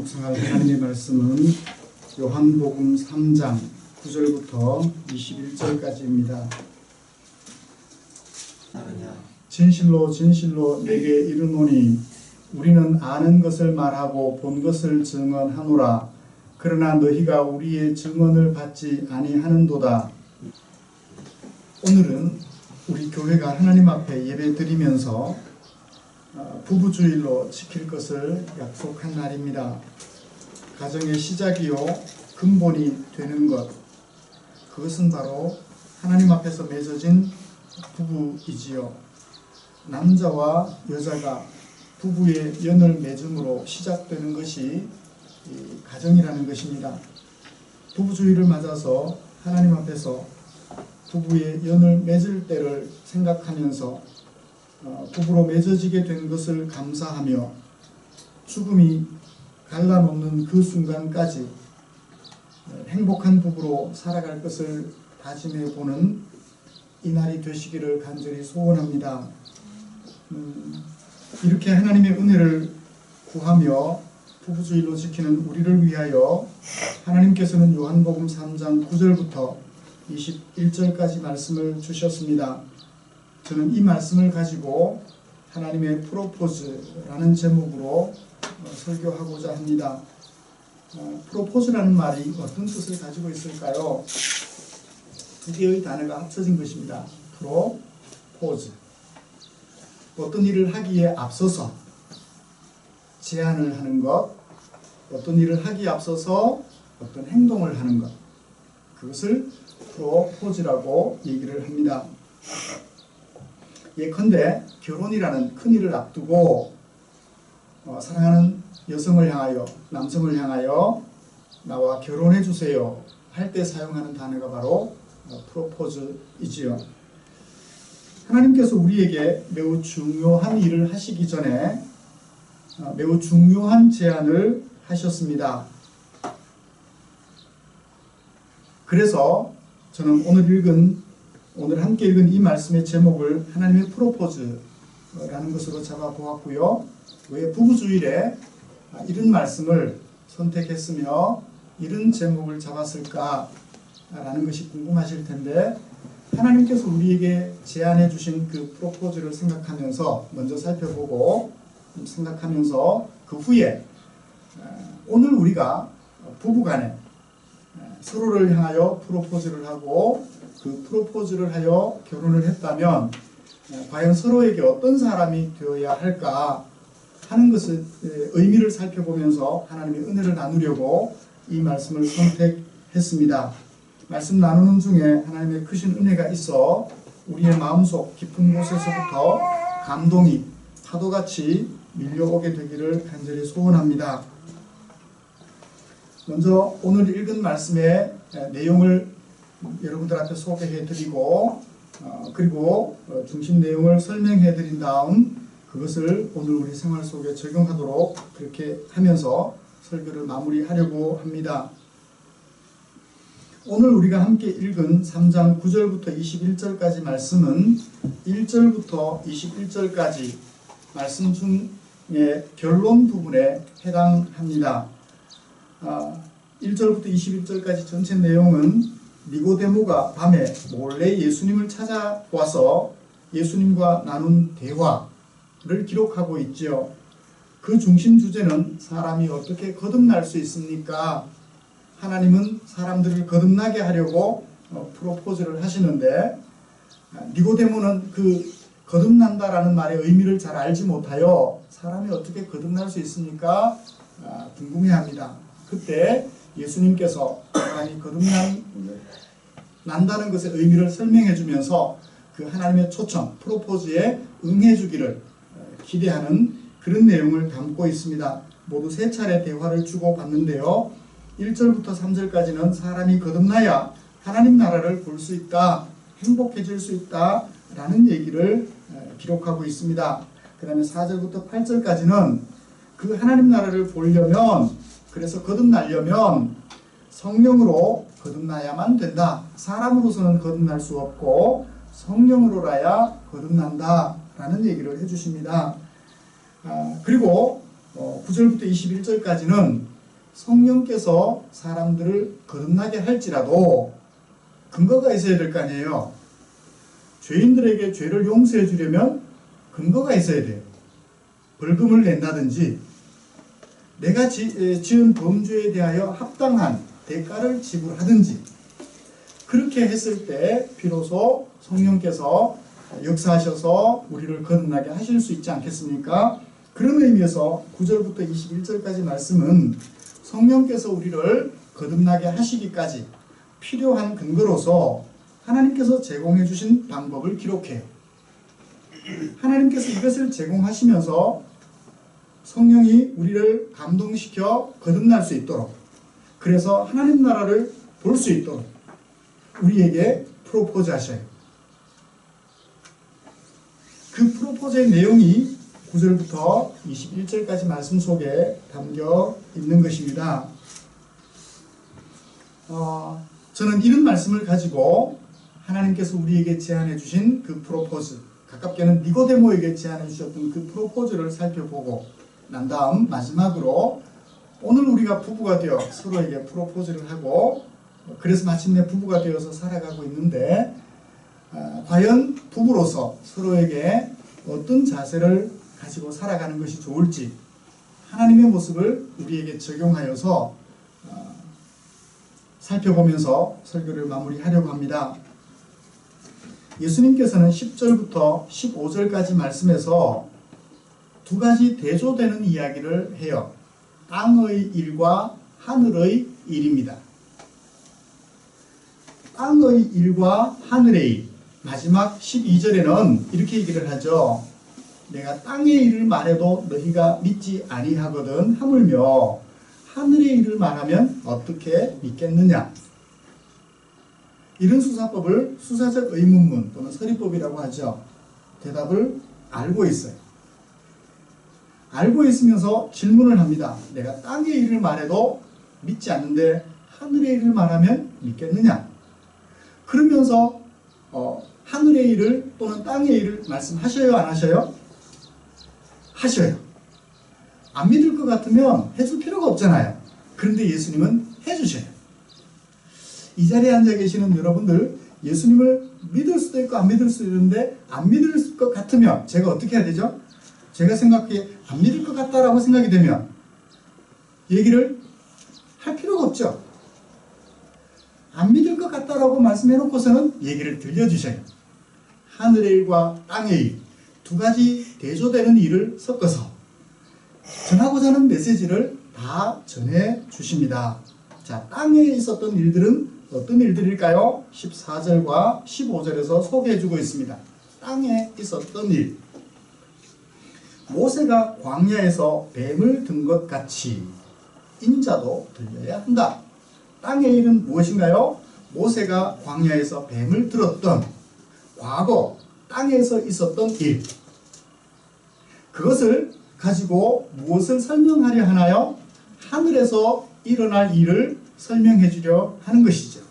묵상할 하나님의 말씀은 요한복음 3장 9절부터 21절까지입니다. 진실로 진실로 내게 이르노니 우리는 아는 것을 말하고 본 것을 증언하노라. 그러나 너희가 우리의 증언을 받지 아니하는도다. 오늘은 우리 교회가 하나님 앞에 예배드리면서 부부주일로 지킬 것을 약속한 날입니다. 가정의 시작이요 근본이 되는 것, 그것은 바로 하나님 앞에서 맺어진 부부이지요. 남자와 여자가 부부의 연을 맺음으로 시작되는 것이 가정이라는 것입니다. 부부주의를 맞아서 하나님 앞에서 부부의 연을 맺을 때를 생각하면서 부부로 맺어지게 된 것을 감사하며 죽음이 갈라놓는 그 순간까지 행복한 부부로 살아갈 것을 다짐해 보는 이 날이 되시기를 간절히 소원합니다. 이렇게 하나님의 은혜를 구하며 부부주의로 지키는 우리를 위하여 하나님께서는 요한복음 3장 9절부터 21절까지 말씀을 주셨습니다. 저는 이 말씀을 가지고 하나님의 프로포즈라는 제목으로 설교하고자 합니다. 프로포즈라는 말이 어떤 뜻을 가지고 있을까요? 두 개의 단어가 합쳐진 것입니다. 프로포즈. 어떤 일을 하기에 앞서서 제안을 하는 것, 어떤 일을 하기에 앞서서 어떤 행동을 하는 것, 그것을 프로포즈라고 얘기를 합니다. 예컨대 결혼이라는 큰 일을 앞두고 사랑하는 여성을 향하여, 남성을 향하여 나와 결혼해 주세요 할 때 사용하는 단어가 바로 프로포즈이지요. 하나님께서 우리에게 매우 중요한 일을 하시기 전에 매우 중요한 제안을 하셨습니다. 그래서 저는 오늘 함께 읽은 이 말씀의 제목을 하나님의 프로포즈라는 것으로 잡아보았고요. 왜 부부주일에 이런 말씀을 선택했으며 이런 제목을 잡았을까라는 것이 궁금하실 텐데, 하나님께서 우리에게 제안해 주신 그 프로포즈를 생각하면서 먼저 살펴보고 생각하면서 그 후에 오늘 우리가 부부간에 서로를 향하여 프로포즈를 하고 그 프로포즈를 하여 결혼을 했다면 과연 서로에게 어떤 사람이 되어야 할까 하는 것을 의미를 살펴보면서 하나님의 은혜를 나누려고 이 말씀을 선택했습니다. 말씀 나누는 중에 하나님의 크신 은혜가 있어 우리의 마음속 깊은 곳에서부터 감동이 파도같이 밀려오게 되기를 간절히 소원합니다. 먼저 오늘 읽은 말씀의 내용을 여러분들 앞에 소개해드리고 그리고 중심 내용을 설명해드린 다음 그것을 오늘 우리 생활 속에 적용하도록 그렇게 하면서 설교를 마무리하려고 합니다. 오늘 우리가 함께 읽은 3장 9절부터 21절까지 말씀은 1절부터 21절까지 말씀 중에 결론 부분에 해당합니다. 1절부터 21절까지 전체 내용은 니고데모가 밤에 몰래 예수님을 찾아와서 예수님과 나눈 대화를 기록하고 있지요. 그 중심 주제는 사람이 어떻게 거듭날 수 있습니까? 하나님은 사람들을 거듭나게 하려고 프로포즈를 하시는데 니고데모는 그 거듭난다라는 말의 의미를 잘 알지 못하여 사람이 어떻게 거듭날 수 있습니까? 궁금해합니다. 그때 예수님께서 사람이 거듭난다는 것의 의미를 설명해 주면서 그 하나님의 초청, 프로포즈에 응해 주기를 기대하는 그런 내용을 담고 있습니다. 모두 3차례 대화를 주고받는데요. 1절부터 3절까지는 사람이 거듭나야 하나님 나라를 볼 수 있다, 행복해질 수 있다 라는 얘기를 기록하고 있습니다. 그 다음에 4절부터 8절까지는 그 하나님 나라를 보려면, 그래서 거듭나려면 성령으로 거듭나야만 된다. 사람으로서는 거듭날 수 없고 성령으로라야 거듭난다 라는 얘기를 해주십니다. 그리고 9절부터 21절까지는 성령께서 사람들을 거듭나게 할지라도 근거가 있어야 될 거 아니에요. 죄인들에게 죄를 용서해 주려면 근거가 있어야 돼요. 벌금을 낸다든지 내가 지은 범죄에 대하여 합당한 대가를 지불하든지 그렇게 했을 때 비로소 성령께서 역사하셔서 우리를 거듭나게 하실 수 있지 않겠습니까? 그런 의미에서 9절부터 21절까지 말씀은 성령께서 우리를 거듭나게 하시기까지 필요한 근거로서 하나님께서 제공해 주신 방법을 기록해요. 하나님께서 이것을 제공하시면서 성령이 우리를 감동시켜 거듭날 수 있도록, 그래서 하나님 나라를 볼 수 있도록 우리에게 프로포즈 하셔요. 그 프로포즈의 내용이 9절부터 21절까지 말씀 속에 담겨 있는 것입니다. 저는 이런 말씀을 가지고 하나님께서 우리에게 제안해 주신 그 프로포즈, 가깝게는 니고데모에게 제안해 주셨던 그 프로포즈를 살펴보고 난 다음 마지막으로 오늘 우리가 부부가 되어 서로에게 프로포즈를 하고 그래서 마침내 부부가 되어서 살아가고 있는데 과연 부부로서 서로에게 어떤 자세를 가지고 살아가는 것이 좋을지 하나님의 모습을 우리에게 적용하여서 살펴보면서 설교를 마무리하려고 합니다. 예수님께서는 10절부터 15절까지 말씀에서 두 가지 대조되는 이야기를 해요. 땅의 일과 하늘의 일입니다. 땅의 일과 하늘의 일. 마지막 12절에는 이렇게 얘기를 하죠. 내가 땅의 일을 말해도 너희가 믿지 아니하거든 하물며 하늘의 일을 말하면 어떻게 믿겠느냐. 이런 수사법을 수사적 의문문 또는 서리법이라고 하죠. 대답을 알고 있어요. 알고 있으면서 질문을 합니다. 내가 땅의 일을 말해도 믿지 않는데 하늘의 일을 말하면 믿겠느냐. 그러면서 하늘의 일을 또는 땅의 일을 말씀하셔요, 안 하셔요? 하셔요. 안 믿을 것 같으면 해줄 필요가 없잖아요. 그런데 예수님은 해주셔요. 이 자리에 앉아 계시는 여러분들, 예수님을 믿을 수도 있고 안 믿을 수도 있는데 안 믿을 것 같으면 제가 어떻게 해야 되죠? 제가 생각해 안 믿을 것 같다라고 생각이 되면 얘기를 할 필요가 없죠. 안 믿을 것 같다라고 말씀해 놓고서는 얘기를 들려주셔요. 하늘의 일과 땅의 일, 두 가지 대조되는 일을 섞어서 전하고자 하는 메시지를 다 전해 주십니다. 자, 땅에 있었던 일들은 어떤 일들일까요? 14절과 15절에서 소개해 주고 있습니다. 땅에 있었던 일. 모세가 광야에서 뱀을 든 것 같이 인자도 들려야 한다. 땅의 일은 무엇인가요? 모세가 광야에서 뱀을 들었던 과거 땅에서 있었던 일. 그것을 가지고 무엇을 설명하려 하나요? 하늘에서 일어날 일을 설명해 주려 하는 것이죠.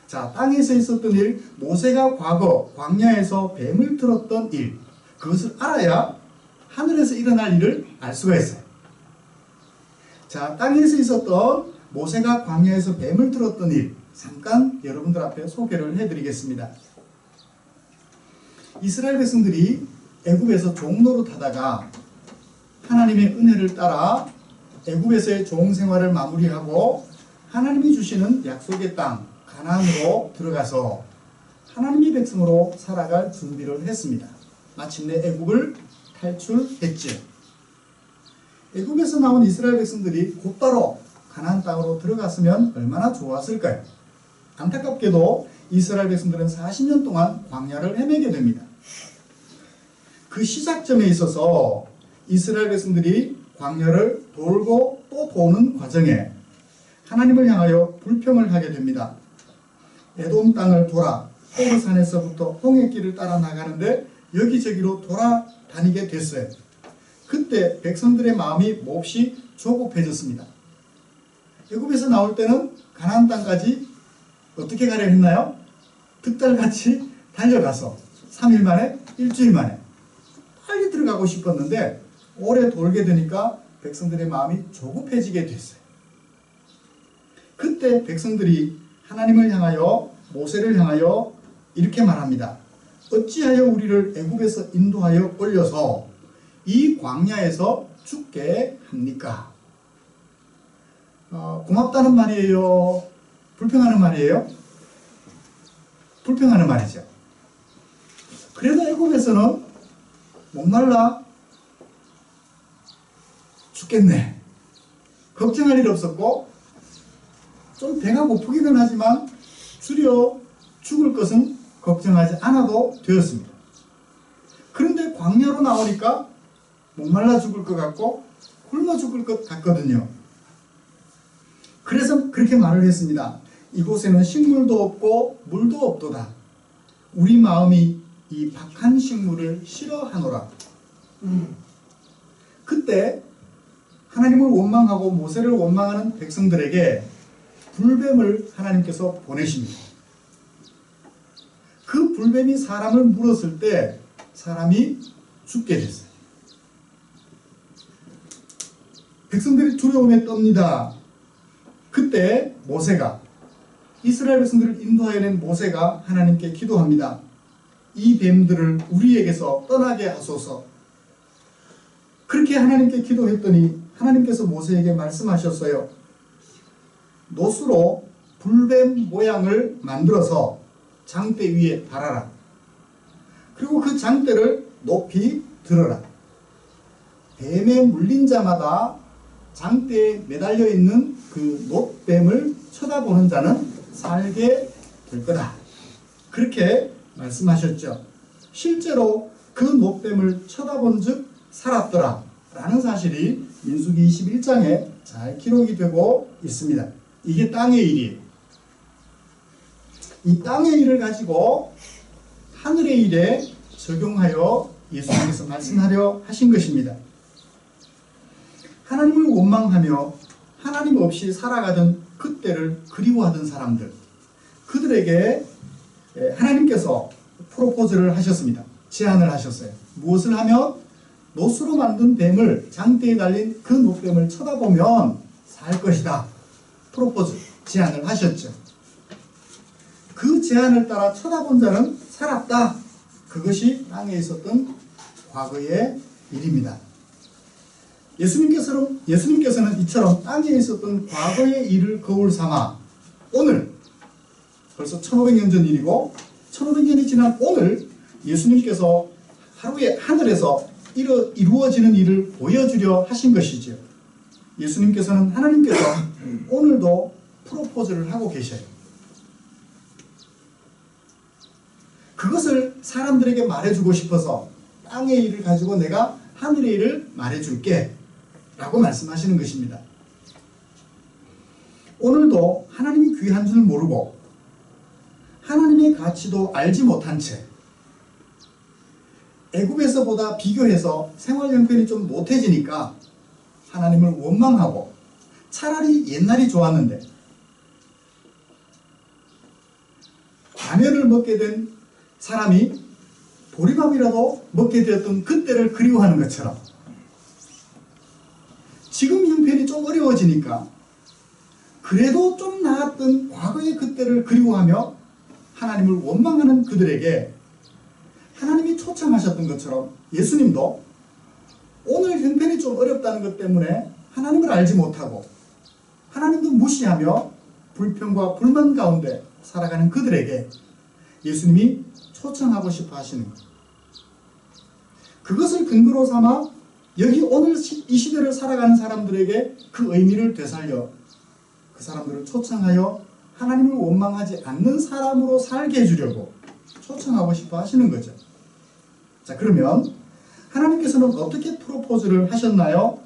자, 땅에서 있었던 일, 모세가 과거 광야에서 뱀을 들었던 일, 그것을 알아야 하늘에서 일어날 일을 알 수가 있어요. 자, 땅에서 있었던 모세가 광야에서 뱀을 들었던 일, 잠깐 여러분들 앞에 소개를 해드리겠습니다. 이스라엘 백성들이 애굽에서 종노릇하다가 하나님의 은혜를 따라 애굽에서의 종 생활을 마무리하고 하나님이 주시는 약속의 땅 가나안으로 들어가서 하나님의 백성으로 살아갈 준비를 했습니다. 마침내 애굽을 탈출했죠. 애굽에서 나온 이스라엘 백성들이 곧바로 가나안 땅으로 들어갔으면 얼마나 좋았을까요? 안타깝게도 이스라엘 백성들은 40년 동안 광야를 헤매게 됩니다. 그 시작점에 있어서 이스라엘 백성들이 광야를 돌고 또 도는 과정에 하나님을 향하여 불평을 하게 됩니다. 에돔 땅을 돌아 호르산에서부터 홍해길을 따라 나가는데 여기저기로 돌아다니게 됐어요. 그때 백성들의 마음이 몹시 조급해졌습니다. 애굽에서 나올 때는 가나안 땅까지 어떻게 가려 했나요? 득달같이 달려가서 3일 만에 일주일 만에 빨리 들어가고 싶었는데 오래 돌게 되니까 백성들의 마음이 조급해지게 됐어요. 그때 백성들이 하나님을 향하여, 모세를 향하여 이렇게 말합니다. 어찌하여 우리를 애굽에서 인도하여 올려서 이 광야에서 죽게 합니까? 고맙다는 말이에요? 불평하는 말이에요? 불평하는 말이죠. 그래도 애굽에서는 목말라 죽겠네. 걱정할 일 없었고 좀 배가 고프기는 하지만 주려 죽을 것은 걱정하지 않아도 되었습니다. 그런데 광야로 나오니까 목말라 죽을 것 같고 굶어 죽을 것 같거든요. 그래서 그렇게 말을 했습니다. 이곳에는 식물도 없고 물도 없도다. 우리 마음이 이 박한 식물을 싫어하노라. 그때 하나님을 원망하고 모세를 원망하는 백성들에게 불뱀을 하나님께서 보내십니다. 그 불뱀이 사람을 물었을 때 사람이 죽게 됐어요. 백성들이 두려움에 떱니다. 그때 모세가, 이스라엘 백성들을 인도하여 낸 모세가 하나님께 기도합니다. 이 뱀들을 우리에게서 떠나게 하소서. 그렇게 하나님께 기도했더니 하나님께서 모세에게 말씀하셨어요. 놋으로 불뱀 모양을 만들어서 장대 위에 달아라. 그리고 그 장대를 높이 들어라. 뱀에 물린 자마다 장대에 매달려 있는 그 놋뱀을 쳐다보는 자는 살게 될 거다. 그렇게 말씀하셨죠. 실제로 그 놋뱀을 쳐다본 즉 살았더라 라는 사실이 민수기 21장에 잘 기록이 되고 있습니다. 이게 땅의 일이에요. 이 땅의 일을 가지고 하늘의 일에 적용하여 예수님께서 말씀하려 하신 것입니다. 하나님을 원망하며 하나님 없이 살아가던 그때를 그리워하던 사람들, 그들에게 하나님께서 프로포즈를 하셨습니다. 제안을 하셨어요. 무엇을 하면? 놋으로 만든 뱀을, 장대에 달린 그 놋뱀을 쳐다보면 살 것이다. 프로포즈, 제안을 하셨죠. 그 제안을 따라 쳐다본 자는 살았다. 그것이 땅에 있었던 과거의 일입니다. 예수님께서는 이처럼 땅에 있었던 과거의 일을 거울 삼아 오늘, 벌써 1500년 전 일이고 1500년이 지난 오늘 예수님께서 하루에 하늘에서 이루어지는 일을 보여주려 하신 것이죠. 예수님께서는, 하나님께서 오늘도 프로포즈를 하고 계셔요. 그것을 사람들에게 말해주고 싶어서 땅의 일을 가지고 내가 하늘의 일을 말해줄게 라고 말씀하시는 것입니다. 오늘도 하나님이 귀한 줄 모르고 하나님의 가치도 알지 못한 채 애굽에서보다 비교해서 생활 형편이 좀 못해지니까 하나님을 원망하고 차라리 옛날이 좋았는데 과면을 먹게 된 사람이 보리밥이라도 먹게 되었던 그때를 그리워하는 것처럼 지금 형편이 좀 어려워지니까 그래도 좀 나았던 과거의 그때를 그리워하며 하나님을 원망하는 그들에게 하나님이 초청하셨던 것처럼 예수님도 오늘 형편이 좀 어렵다는 것 때문에 하나님을 알지 못하고 하나님도 무시하며 불평과 불만 가운데 살아가는 그들에게 예수님이 초청하고 싶어 하시는 것. 그것을 근거로 삼아 여기 오늘 이 시대를 살아가는 사람들에게 그 의미를 되살려 그 사람들을 초청하여 하나님을 원망하지 않는 사람으로 살게 해주려고 초청하고 싶어 하시는 거죠. 자, 그러면 하나님께서는 어떻게 프로포즈를 하셨나요?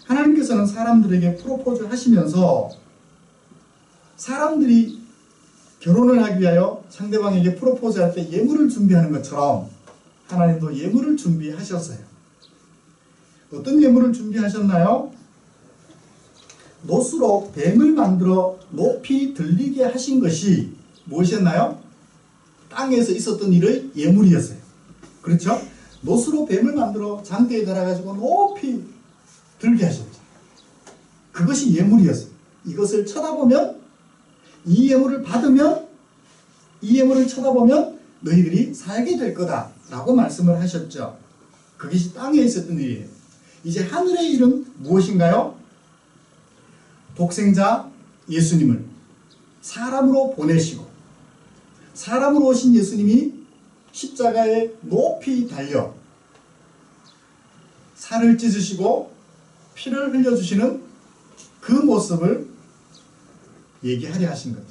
하나님께서는 사람들에게 프로포즈를 하시면서 사람들이 결혼을 하기 위하여 상대방에게 프로포즈할 때 예물을 준비하는 것처럼 하나님도 예물을 준비하셨어요. 어떤 예물을 준비하셨나요? 놋으로 뱀을 만들어 높이 들리게 하신 것이 무엇이었나요? 땅에서 있었던 일의 예물이었어요. 그렇죠? 놋으로 뱀을 만들어 장대에 달아가지고 높이 들게 하셨죠. 그것이 예물이었어요. 이것을 쳐다보면, 이 예물을 받으면, 이 예물을 쳐다보면 너희들이 살게 될 거다 라고 말씀을 하셨죠. 그것이 땅에 있었던 일이에요. 이제 하늘의 일은 무엇인가요? 독생자 예수님을 사람으로 보내시고, 사람으로 오신 예수님이 십자가에 높이 달려 살을 찢으시고 피를 흘려주시는 그 모습을 얘기하려 하신 거죠.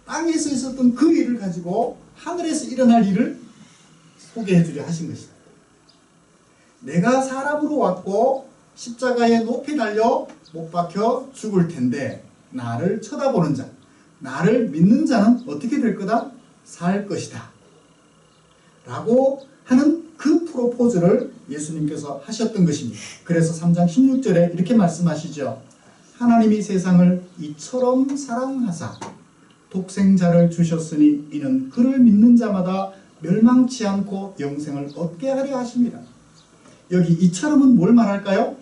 땅에서 있었던 그 일을 가지고 하늘에서 일어날 일을 소개해 주려 하신 것이다. 내가 사람으로 왔고 십자가에 높이 달려 못 박혀 죽을 텐데 나를 쳐다보는 자, 나를 믿는 자는 어떻게 될 거다? 살 것이다 라고 하는 그 프로포즈를 예수님께서 하셨던 것입니다. 그래서 3장 16절에 이렇게 말씀하시죠. 하나님이 세상을 이처럼 사랑하사 독생자를 주셨으니 이는 그를 믿는 자마다 멸망치 않고 영생을 얻게 하려 하십니다. 여기 이처럼은 뭘 말할까요?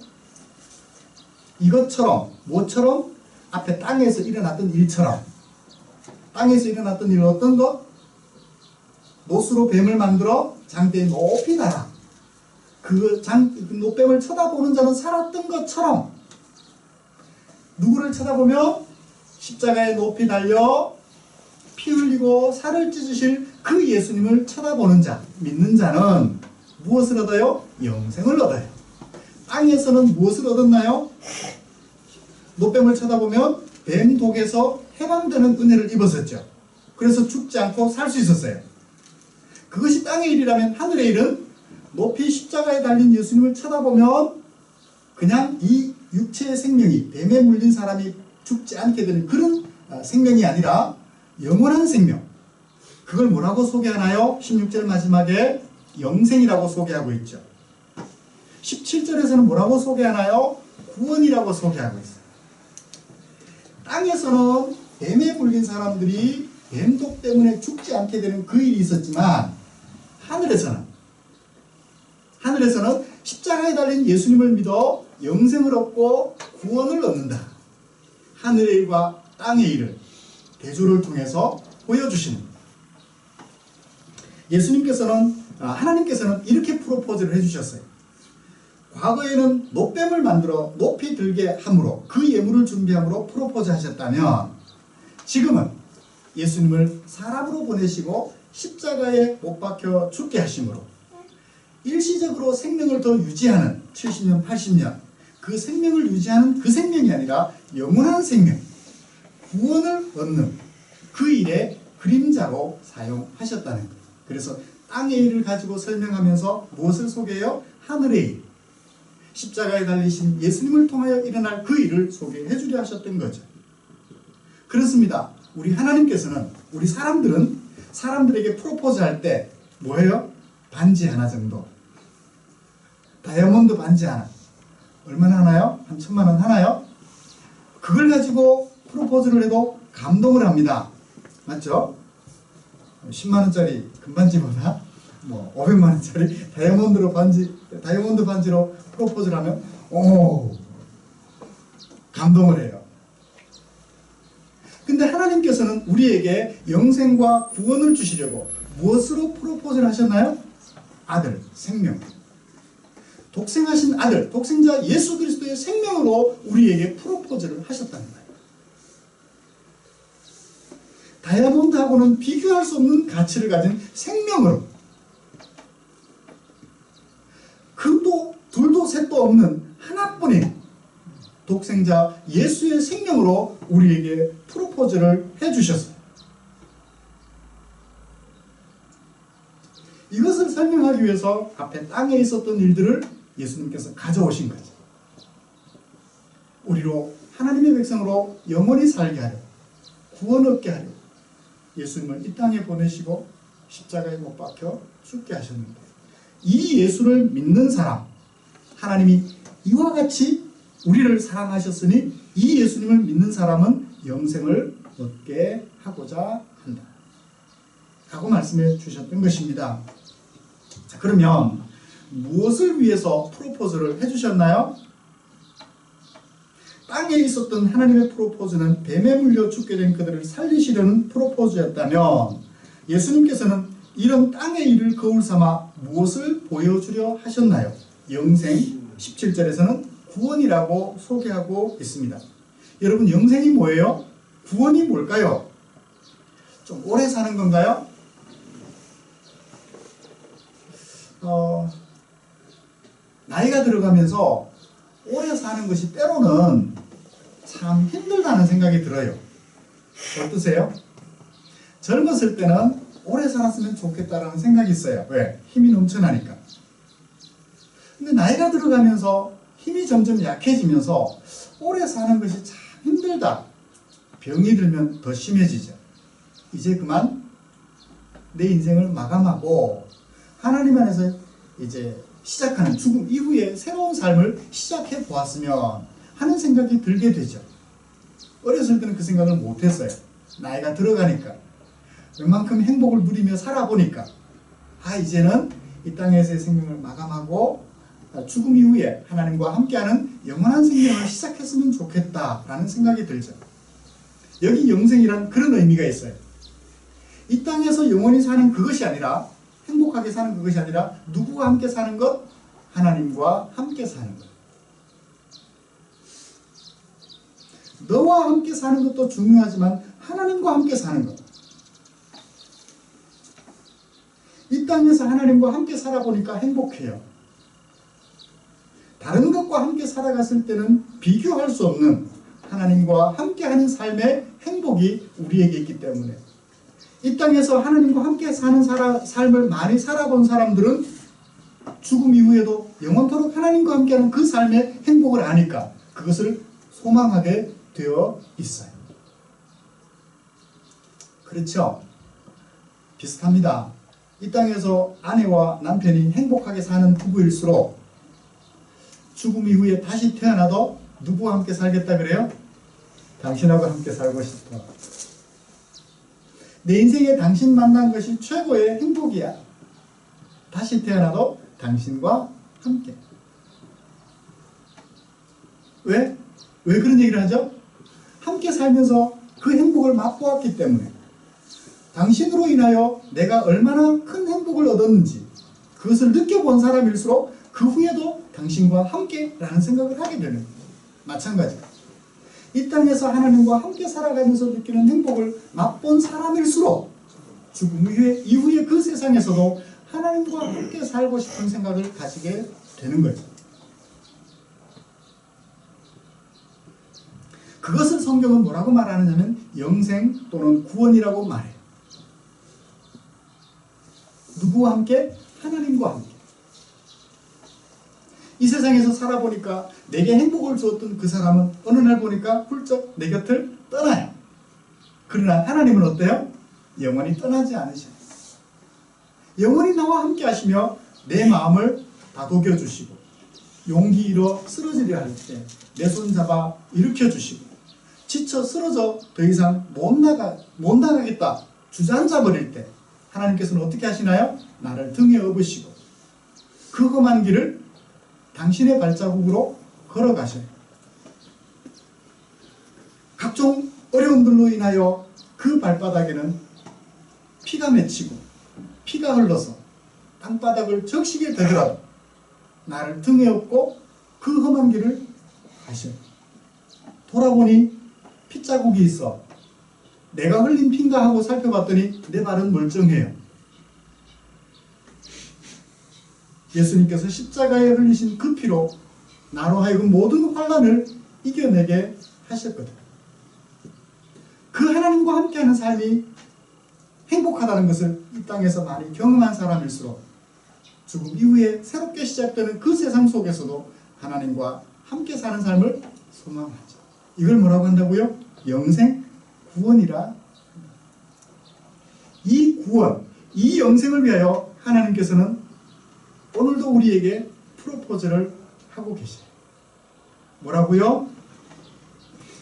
이것처럼, 뭐처럼? 앞에 땅에서 일어났던 일처럼. 땅에서 일어났던 일은 어떤 것? 못으로 뱀을 만들어 장대에 높이 달아. 그 노뱀을 쳐다보는 자는 살았던 것처럼 누구를 쳐다보며 십자가에 높이 달려 피 흘리고 살을 찢으실 그 예수님을 쳐다보는 자, 믿는 자는 무엇을 얻어요? 영생을 얻어요. 땅에서는 무엇을 얻었나요? 노뱀을 쳐다보면 뱀 독에서 해방되는 은혜를 입었었죠. 그래서 죽지 않고 살 수 있었어요. 그것이 땅의 일이라면 하늘의 일은 높이 십자가에 달린 예수님을 쳐다보면 그냥 이 육체의 생명이 뱀에 물린 사람이 죽지 않게 되는 그런 생명이 아니라 영원한 생명. 그걸 뭐라고 소개하나요? 16절 마지막에 영생이라고 소개하고 있죠. 17절에서는 뭐라고 소개하나요? 구원이라고 소개하고 있어요. 땅에서는 뱀에 물린 사람들이 뱀독 때문에 죽지 않게 되는 그 일이 있었지만 하늘에서는 십자가에 달린 예수님을 믿어 영생을 얻고 구원을 얻는다. 하늘의 일과 땅의 일을 대조를 통해서 보여주시는 하나님께서는 이렇게 프로포즈를 해주셨어요. 과거에는 노뱀을 만들어 높이 들게 함으로 그 예물을 준비함으로 프로포즈 하셨다면 지금은 예수님을 사람으로 보내시고 십자가에 못 박혀 죽게 하심으로 일시적으로 생명을 더 유지하는 70년, 80년 그 생명을 유지하는 그 생명이 아니라 영원한 생명, 구원을 얻는 그 일의 그림자로 사용하셨다는 거예요. 그래서 땅의 일을 가지고 설명하면서 무엇을 소개해요? 하늘의 일, 십자가에 달리신 예수님을 통하여 일어날 그 일을 소개해 주려 하셨던 거죠. 그렇습니다. 우리 하나님께서는 우리 사람들에게 프로포즈 할 때 뭐예요? 반지 하나 정도, 다이아몬드 반지 하나, 얼마나 하나요? 한 1,000만 원 하나요? 그걸 가지고 프로포즈를 해도 감동을 합니다. 맞죠? 10만 원짜리 금반지보다 500만 원짜리 다이아몬드 반지로 프로포즈를 하면 감동을 해요. 근데 하나님께서는 우리에게 영생과 구원을 주시려고 무엇으로 프로포즈를 하셨나요? 아들, 생명. 독생하신 아들, 독생자 예수 그리스도의 생명으로 우리에게 프로포즈를 하셨다는 거예요. 다이아몬드하고는 비교할 수 없는 가치를 가진 생명으로, 금도 둘도 셋도 없는 하나뿐인 독생자 예수의 생명으로 우리에게 프로포즈를 해주셨어요. 이것을 설명하기 위해서 앞에 땅에 있었던 일들을 예수님께서 가져오신 거죠. 우리로 하나님의 백성으로 영원히 살게 하려, 구원 얻게 하려 예수님을 이 땅에 보내시고 십자가에 못 박혀 죽게 하셨는데, 이 예수를 믿는 사람, 하나님이 이와 같이 우리를 사랑하셨으니 이 예수님을 믿는 사람은 영생을 얻게 하고자 한다 라고 말씀해 주셨던 것입니다. 자, 그러면 무엇을 위해서 프로포즈를 해주셨나요? 땅에 있었던 하나님의 프로포즈는 뱀에 물려 죽게 된 그들을 살리시려는 프로포즈였다면 예수님께서는 이런 땅의 일을 거울 삼아 무엇을 보여주려 하셨나요? 영생 17절에서는 구원이라고 소개하고 있습니다. 여러분, 영생이 뭐예요? 구원이 뭘까요? 좀 오래 사는 건가요? 나이가 들어가면서 오래 사는 것이 때로는 참 힘들다는 생각이 들어요. 어떠세요? 젊었을 때는 오래 살았으면 좋겠다라는 생각이 있어요. 왜? 힘이 넘쳐나니까. 근데 나이가 들어가면서 힘이 점점 약해지면서 오래 사는 것이 참 힘들다. 병이 들면 더 심해지죠. 이제 그만 내 인생을 마감하고 하나님 안에서 이제 시작하는 죽음 이후에 새로운 삶을 시작해 보았으면 하는 생각이 들게 되죠. 어렸을 때는 그 생각을 못했어요. 나이가 들어가니까 웬만큼 행복을 누리며 살아보니까 이제는 이 땅에서의 생명을 마감하고 죽음 이후에 하나님과 함께하는 영원한 생명을 시작했으면 좋겠다라는 생각이 들죠. 여기 영생이란 그런 의미가 있어요. 이 땅에서 영원히 사는 그것이 아니라, 행복하게 사는 그것이 아니라 누구와 함께 사는 것? 하나님과 함께 사는 것. 너와 함께 사는 것도 중요하지만 하나님과 함께 사는 것. 이 땅에서 하나님과 함께 살아보니까 행복해요. 다른 것과 함께 살아갔을 때는 비교할 수 없는 하나님과 함께하는 삶의 행복이 우리에게 있기 때문에 이 땅에서 하나님과 함께 사는 삶을 많이 살아본 사람들은 죽음 이후에도 영원토록 하나님과 함께하는 그 삶의 행복을 아니까 그것을 소망하게 되어 있어요. 그렇죠? 비슷합니다. 이 땅에서 아내와 남편이 행복하게 사는 부부일수록 죽음 이후에 다시 태어나도 누구와 함께 살겠다 그래요? 당신하고 함께 살고 싶어. 내 인생에 당신 만난 것이 최고의 행복이야. 다시 태어나도 당신과 함께. 왜? 왜 그런 얘기를 하죠? 함께 살면서 그 행복을 맛보았기 때문에 당신으로 인하여 내가 얼마나 큰 행복을 얻었는지 그것을 느껴본 사람일수록 그 후에도 당신과 함께라는 생각을 하게 되는 거예요. 마찬가지. 이 땅에서 하나님과 함께 살아가면서 느끼는 행복을 맛본 사람일수록 죽음 이후에 그 세상에서도 하나님과 함께 살고 싶은 생각을 가지게 되는 거예요. 그것을 성경은 뭐라고 말하느냐면 영생 또는 구원이라고 말해요. 누구와 함께? 하나님과 함께. 이 세상에서 살아보니까 내게 행복을 주었던 그 사람은 어느 날 보니까 훌쩍 내 곁을 떠나요. 그러나 하나님은 어때요? 영원히 떠나지 않으셔요. 영원히 나와 함께 하시며 내 마음을 다독여 주시고 용기 잃어 쓰러지려 할 때 내 손 잡아 일으켜 주시고 지쳐 쓰러져 더 이상 못 나가겠다 주저앉아 버릴 때 하나님께서는 어떻게 하시나요? 나를 등에 업으시고 그 험한 길을 당신의 발자국으로 걸어가셔요. 각종 어려움들로 인하여 그 발바닥에는 피가 맺히고 피가 흘러서 땅바닥을 적시게 되더라도 나를 등에 업고 그 험한 길을 가셔요. 돌아보니 핏자국이 있어 내가 흘린 피인가 하고 살펴봤더니 내 발은 멀쩡해요. 예수님께서 십자가에 흘리신 그 피로 나로 하여금 모든 환난을 이겨내게 하셨거든요. 그 하나님과 함께하는 삶이 행복하다는 것을 이 땅에서 많이 경험한 사람일수록 죽음 이후에 새롭게 시작되는 그 세상 속에서도 하나님과 함께 사는 삶을 소망하죠. 이걸 뭐라고 한다고요? 영생, 구원이라. 이 구원, 이 영생을 위하여 하나님께서는 오늘도 우리에게 프로포즈를 하고 계셔요. 뭐라고요?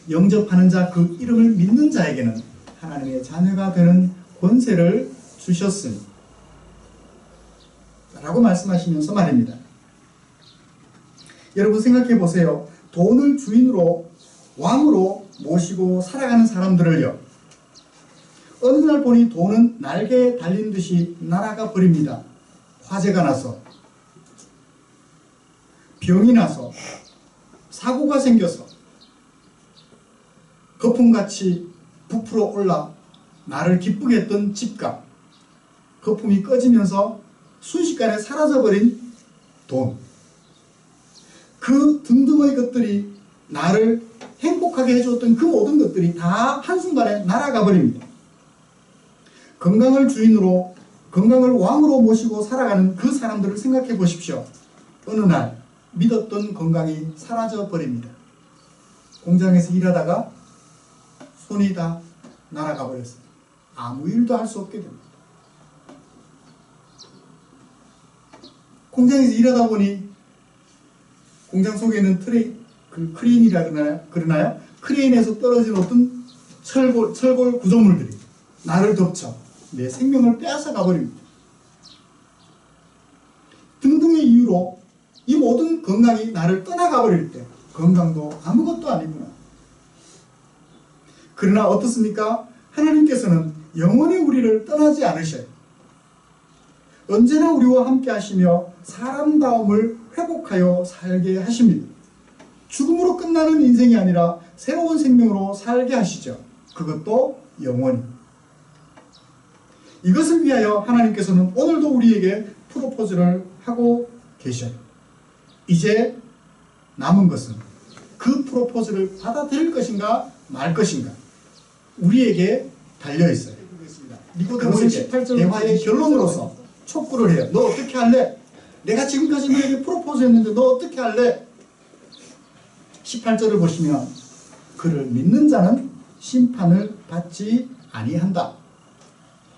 영접하는 자, 그 이름을 믿는 자에게는 하나님의 자녀가 되는 권세를 주셨으니 라고 말씀하시면서 말입니다. 여러분 생각해 보세요. 돈을 주인으로 왕으로 모시고 살아가는 사람들을요, 어느 날 보니 돈은 날개에 달린 듯이 날아가 버립니다. 화재가 나서, 병이 나서, 사고가 생겨서 거품같이 부풀어 올라 나를 기쁘게 했던 집값, 거품이 꺼지면서 순식간에 사라져버린 돈, 그 등등의 것들이 나를 행복하게 해주었던 그 모든 것들이 다 한순간에 날아가 버립니다. 건강을 주인으로, 건강을 왕으로 모시고 살아가는 그 사람들을 생각해 보십시오. 어느 날 믿었던 건강이 사라져 버립니다. 공장에서 일하다가 손이 다 날아가 버렸어요. 아무 일도 할 수 없게 됩니다. 공장에서 일하다 보니 공장 속에 있는 크레인이라 그러나요? 크레인에서 떨어진 어떤 철골 구조물들이 나를 덮쳐 내 생명을 빼앗아 가버립니다. 등등의 이유로 이 모든 건강이 나를 떠나가 버릴 때 건강도 아무것도 아니구나. 그러나 어떻습니까? 하나님께서는 영원히 우리를 떠나지 않으셔요. 언제나 우리와 함께 하시며 사람다움을 회복하여 살게 하십니다. 죽음으로 끝나는 인생이 아니라 새로운 생명으로 살게 하시죠. 그것도 영원히. 이것을 위하여 하나님께서는 오늘도 우리에게 프로포즈를 하고 계셔요. 이제 남은 것은 그 프로포즈를 받아들일 것인가 말 것인가 우리에게 달려있어요. 니고데모에게 대화의 결론으로서 촉구를 해요. 너 어떻게 할래? 내가 지금까지 너에게 프로포즈 했는데 너 어떻게 할래? 18절을 보시면 그를 믿는 자는 심판을 받지 아니한다.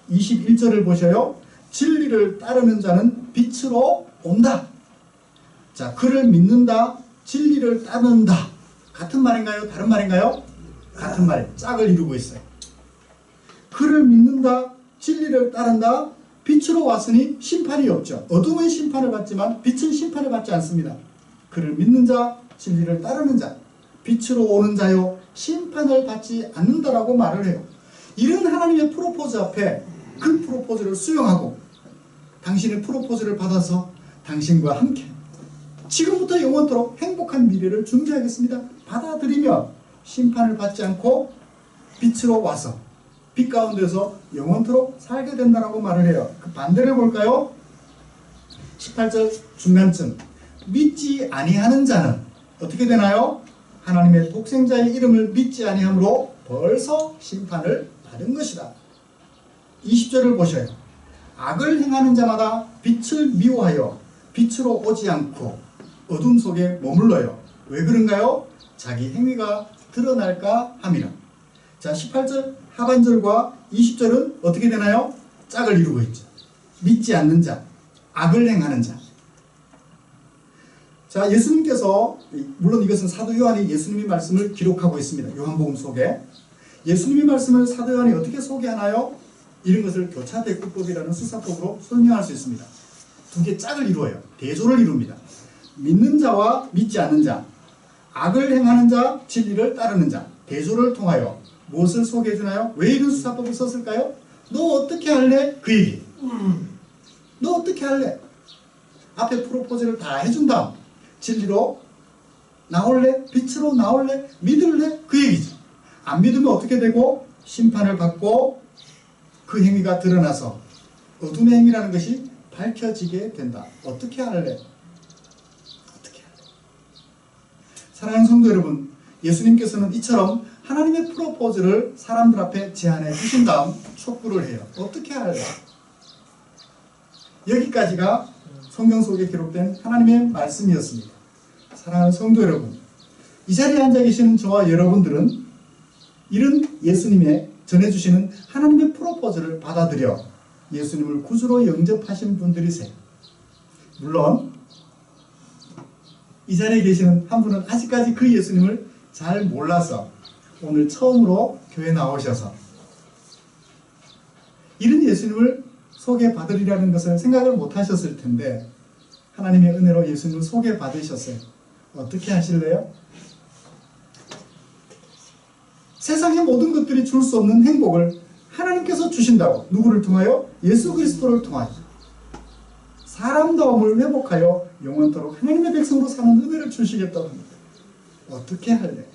21절을 보셔요. 진리를 따르는 자는 빛으로 온다. 자, 그를 믿는다, 진리를 따른다. 같은 말인가요? 다른 말인가요? 같은 말이에요. 짝을 이루고 있어요. 그를 믿는다, 진리를 따른다, 빛으로 왔으니 심판이 없죠. 어둠은 심판을 받지만 빛은 심판을 받지 않습니다. 그를 믿는 자, 진리를 따르는 자, 빛으로 오는 자요 심판을 받지 않는다라고 말을 해요. 이런 하나님의 프로포즈 앞에 그 프로포즈를 수용하고 당신의 프로포즈를 받아서 당신과 함께 지금부터 영원토록 행복한 미래를 준비하겠습니다. 받아들이면 심판을 받지 않고 빛으로 와서 빛 가운데서 영원토록 살게 된다라고 말을 해요. 그 반대를 볼까요? 18절 중간쯤 믿지 아니하는 자는 어떻게 되나요? 하나님의 독생자의 이름을 믿지 아니함으로 벌써 심판을 받은 것이다. 20절을 보셔요. 악을 행하는 자마다 빛을 미워하여 빛으로 오지 않고 어둠 속에 머물러요. 왜 그런가요? 자기 행위가 드러날까 함이라. 자, 18절 하반절과 20절은 어떻게 되나요? 짝을 이루고 있죠. 믿지 않는 자, 악을 행하는 자. 자, 예수님께서, 물론 이것은 사도 요한이 예수님의 말씀을 기록하고 있습니다. 요한복음 속에. 예수님의 말씀을 사도 요한이 어떻게 소개하나요? 이런 것을 교차대꾸법이라는 수사법으로 설명할 수 있습니다. 두 개 짝을 이루어요. 대조를 이룹니다. 믿는 자와 믿지 않는 자, 악을 행하는 자, 진리를 따르는 자, 대조를 통하여 무엇을 소개해 주나요? 왜 이런 수사법을 썼을까요? 너 어떻게 할래? 그 얘기. 너 어떻게 할래? 앞에 프로포즈를 다 해준 다음 진리로 나올래? 빛으로 나올래? 믿을래? 그 얘기죠. 안 믿으면 어떻게 되고 심판을 받고 그 행위가 드러나서 어둠의 행위라는 것이 밝혀지게 된다. 어떻게 할래? 어떻게 할래? 사랑하는 성도 여러분, 예수님께서는 이처럼 하나님의 프로포즈를 사람들 앞에 제안해 주신 다음 촉구를 해요. 어떻게 할래? 여기까지가 성경 속에 기록된 하나님의 말씀이었습니다. 사랑하는 성도 여러분, 이 자리에 앉아 계시는 저와 여러분들은 이런 예수님의 전해주시는 하나님의 프로포즈를 받아들여 예수님을 구주로 영접하신 분들이세요. 물론 이 자리에 계시는 한 분은 아직까지 그 예수님을 잘 몰라서 오늘 처음으로 교회 나오셔서 이런 예수님을 소개받으리라는 것을 생각을 못 하셨을 텐데 하나님의 은혜로 예수님을 소개받으셨어요. 어떻게 하실래요? 세상의 모든 것들이 줄 수 없는 행복을 하나님께서 주신다고. 누구를 통하여? 예수 그리스도를 통하여. 사람다움을 회복하여 영원토록 하나님의 백성으로 사는 은혜를 주시겠다고 합니다. 어떻게 할래?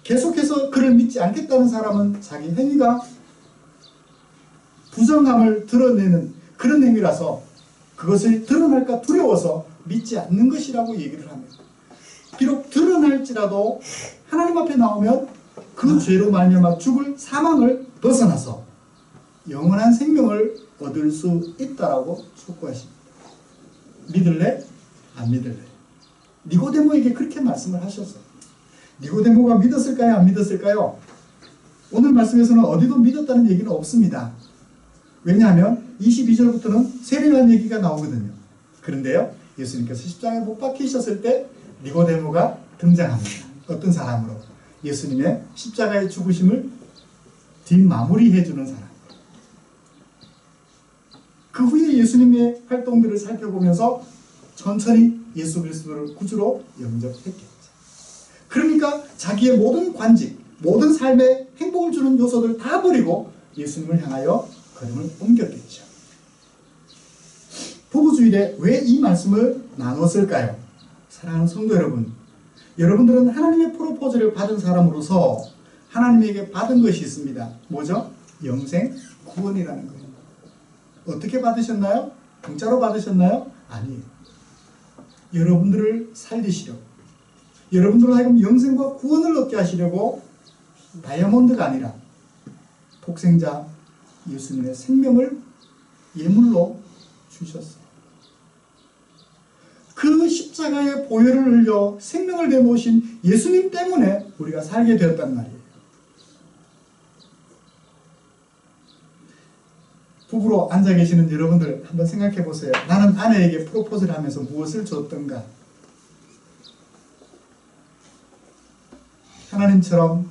계속해서 그를 믿지 않겠다는 사람은 자기 행위가 부정함을 드러내는 그런 행위라서 그것을 드러날까 두려워서 믿지 않는 것이라고 얘기를 합니다. 비록 드러날지라도 하나님 앞에 나오면 그 죄로 말미암아 죽을 사망을 벗어나서 영원한 생명을 얻을 수 있다라고 촉구하십니다. 믿을래? 안 믿을래? 니고데모에게 그렇게 말씀을 하셨어요. 니고데모가 믿었을까요? 안 믿었을까요? 오늘 말씀에서는 어디도 믿었다는 얘기는 없습니다. 왜냐하면 22절부터는 세례난 얘기가 나오거든요. 그런데요, 예수님께서 십자가에 못 박히셨을 때 니고데모가 등장합니다. 어떤 사람으로? 예수님의 십자가의 죽으심을 뒷마무리해주는 사람. 그 후에 예수님의 활동들을 살펴보면서 천천히 예수 그리스도를 구주로 영접했겠죠. 그러니까 자기의 모든 관직, 모든 삶에 행복을 주는 요소들 다 버리고 예수님을 향하여 걸음을 옮겼겠죠. 부부주일에 왜 이 말씀을 나눴을까요? 사랑하는 성도 여러분, 여러분들은 하나님의 프로포즈를 받은 사람으로서 하나님에게 받은 것이 있습니다. 뭐죠? 영생 구원이라는 거예요. 어떻게 받으셨나요? 공짜로 받으셨나요? 아니에요. 여러분들을 살리시려고, 여러분들로 하여금 영생과 구원을 얻게 하시려고 다이아몬드가 아니라 독생자 예수님의 생명을 예물로 주셨어요. 그 십자가의 보혈을 흘려 생명을 내놓으신 예수님 때문에 우리가 살게 되었단 말이에요. 부부로 앉아 계시는 여러분들 한번 생각해 보세요. 나는 아내에게 프로포즈를 하면서 무엇을 줬던가? 하나님처럼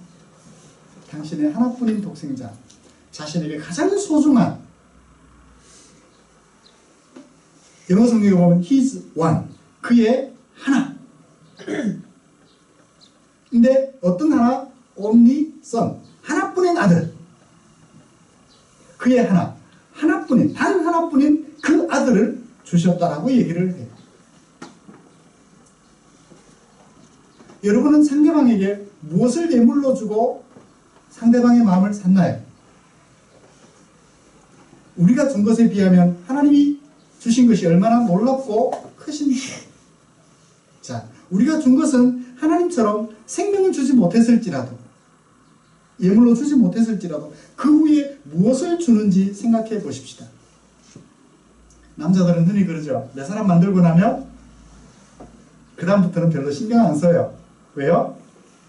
당신의 하나뿐인 독생자, 자신에게 가장 소중한, 영어 성경에 보면 His one, 그의 하나. 근데 어떤 하나? Only Son, 하나뿐인 아들. 그의 하나, 하나뿐인, 단 하나뿐인 그 아들을 주셨다라고 얘기를 해요. 여러분은 상대방에게 무엇을 예물로 주고 상대방의 마음을 샀나요? 우리가 준 것에 비하면 하나님이 주신 것이 얼마나 놀랍고 크신지. 자, 우리가 준 것은 하나님처럼 생명을 주지 못했을지라도, 예물로 주지 못했을지라도 그 후에 무엇을 주는지 생각해 보십시다. 남자들은 흔히 그러죠. 내 사람 만들고 나면 그 다음부터는 별로 신경 안 써요. 왜요?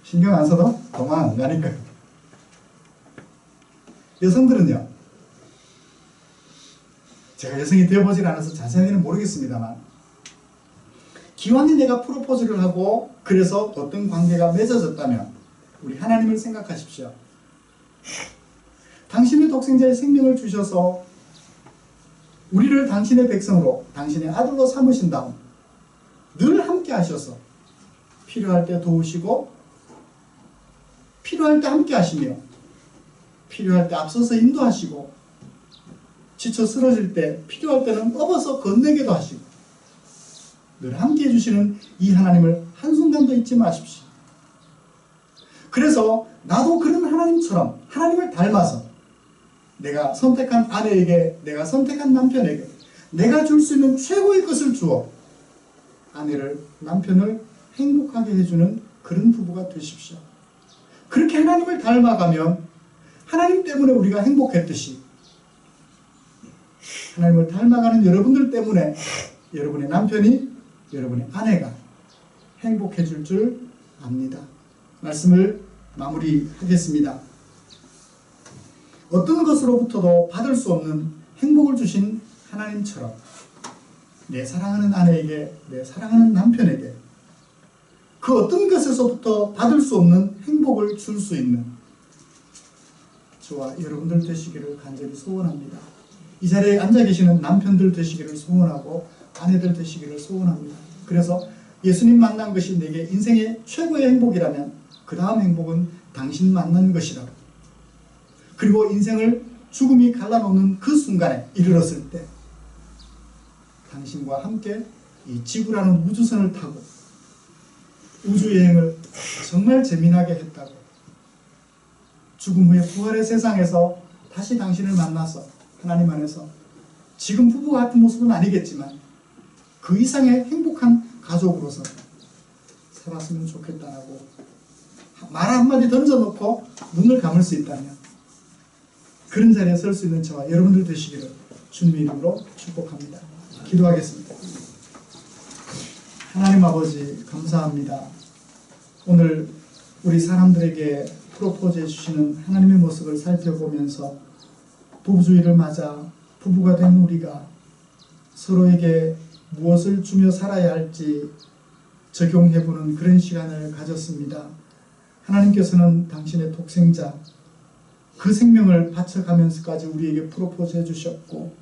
신경 안 써도 도망 안 가니까. 여성들은요, 제가 여성이 되어보질 않아서 자세히는 모르겠습니다만, 기왕에 내가 프로포즈를 하고 그래서 어떤 관계가 맺어졌다면 우리 하나님을 생각하십시오. 당신의 독생자의 생명을 주셔서 우리를 당신의 백성으로, 당신의 아들로 삼으신 다음 늘 함께 하셔서 필요할 때 도우시고, 필요할 때 함께 하시며, 필요할 때 앞서서 인도하시고, 지쳐 쓰러질 때 필요할 때는 업어서 건네게도 하시고, 늘 함께 해주시는 이 하나님을 한순간도 잊지 마십시오. 그래서 나도 그런 하나님처럼 하나님을 닮아서 내가 선택한 아내에게, 내가 선택한 남편에게 내가 줄 수 있는 최고의 것을 주어 아내를, 남편을 행복하게 해주는 그런 부부가 되십시오. 그렇게 하나님을 닮아가면 하나님 때문에 우리가 행복했듯이 하나님을 닮아가는 여러분들 때문에 여러분의 남편이, 여러분의 아내가 행복해질 줄 압니다. 말씀을 마무리하겠습니다. 어떤 것으로부터도 받을 수 없는 행복을 주신 하나님처럼 내 사랑하는 아내에게, 내 사랑하는 남편에게 그 어떤 것에서부터 받을 수 없는 행복을 줄 수 있는 저와 여러분들 되시기를 간절히 소원합니다. 이 자리에 앉아 계시는 남편들 되시기를 소원하고 아내들 되시기를 소원합니다. 그래서 예수님 만난 것이 내게 인생의 최고의 행복이라면 그 다음 행복은 당신 만난 것이라고. 그리고 인생을 죽음이 갈라놓는 그 순간에 이르렀을 때 당신과 함께 이 지구라는 우주선을 타고 우주여행을 정말 재미나게 했다고. 죽음 후에 부활의 세상에서 다시 당신을 만나서 하나님 안에서 지금 부부가 같은 모습은 아니겠지만 그 이상의 행복한 가족으로서 살았으면 좋겠다라고 말 한마디 던져놓고 눈을 감을 수 있다면 그런 자리에 설 수 있는 저와 여러분들 되시기를 주님의 이름으로 축복합니다. 기도하겠습니다. 하나님 아버지 감사합니다. 오늘 우리 사람들에게 프로포즈해 주시는 하나님의 모습을 살펴보면서 부부주의를 맞아 부부가 된 우리가 서로에게 무엇을 주며 살아야 할지 적용해보는 그런 시간을 가졌습니다. 하나님께서는 당신의 독생자 그 생명을 바쳐가면서까지 우리에게 프로포즈해 주셨고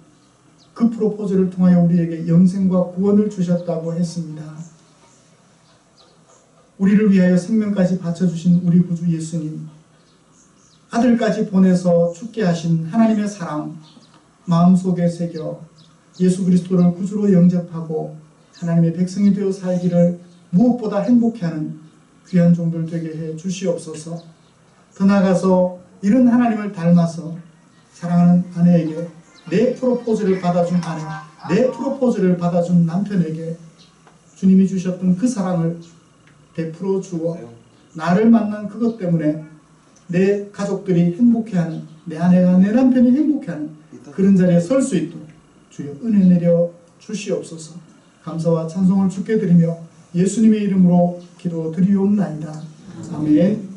그 프로포즈를 통하여 우리에게 영생과 구원을 주셨다고 했습니다. 우리를 위하여 생명까지 바쳐주신 우리 구주 예수님, 아들까지 보내서 죽게 하신 하나님의 사랑 마음속에 새겨 예수 그리스도를 구주로 영접하고 하나님의 백성이 되어 살기를 무엇보다 행복해하는 귀한 종들 되게 해 주시옵소서. 더 나아가서 이런 하나님을 닮아서 사랑하는 아내에게 내 프로포즈를 받아준 아내, 내 프로포즈를 받아준 남편에게 주님이 주셨던 그 사랑을 베풀어 주어 나를 만난 그것 때문에 내 가족들이 행복해하는, 내 아내가 내 남편이 행복해하는 그런 자리에 설 수 있도록 주여 은혜 내려 주시옵소서. 감사와 찬송을 주께 드리며 예수님의 이름으로 기도드리옵나이다. 아멘.